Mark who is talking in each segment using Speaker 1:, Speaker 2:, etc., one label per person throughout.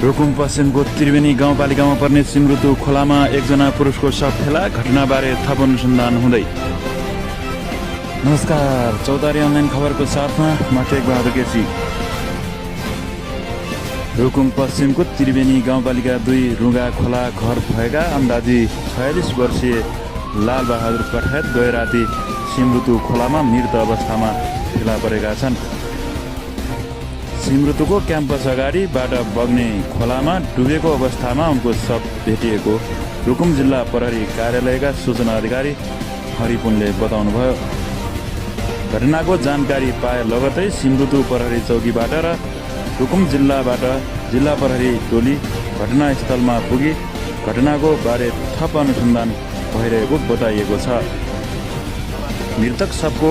Speaker 1: रुकुम पश्चिमको त्रिवेणी गाउँपालिकामा पर्ने सिमरुतु खोलामा एकजना पुरुषको शव फेला। घटनाबारे थप अनुसन्धान हुँदै। नमस्कार, चौतारी अनलाइन खबरको साथमा म टेक बहादुर केसी। रुकुम पश्चिमको त्रिवेणी गाउँपालिका 2 रुगा खोला घर भएका अन्दाजी 46 वर्षीय लाल बहादुर कठेत गए राति सिमरुतु खोलामा मृत अवस्थामा फेला परेका छन्। सिमरुतुको क्याम्पस अगाडिबाट बग्ने खोलामा डुबेको अवस्थामा उनको शव भेटिएको रुकुम जिल्ला प्रहरी कार्यालयका सूचना अधिकारी हरिपुनले बताउनुभयो। घटनाको जानकारी पाए लगतै सिमरुतु प्रहरी चौकीबाट र रुकुम जिल्लाबाट जिल्ला प्रहरी टोली घटनास्थलमा पुगी घटनाको बारे थप अनुसन्धान भइरहेको बताइएको छ। मृतक शवको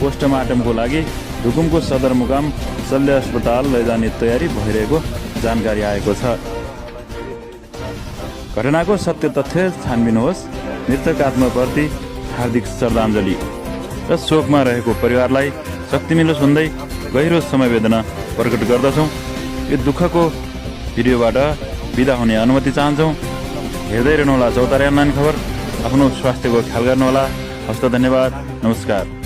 Speaker 1: पोस्टमार्टमको लागि रुकुमको सदरमुकाम शल्य अस्पताल लैजाने तयारी भइरहेको जानकारी आएको छ। घटनाको सत्य तथ्य छानबिन होस्। मृतक आत्माप्रति हार्दिक श्रद्धाञ्जली र शोकमा रहेको परिवारलाई शक्ति मिलोस् भन्दै गहिरो समवेदना प्रकट गर्दछौँ। यो दुःखको भिडियोबाट बिदा हुने अनुमति चाहन्छौँ। हेर्दै रहनुहोला चौतारी अनलाइन खबर। आफ्नो स्वास्थ्यको ख्याल गर्नुहोला। हस्त धन्यवाद। नमस्कार।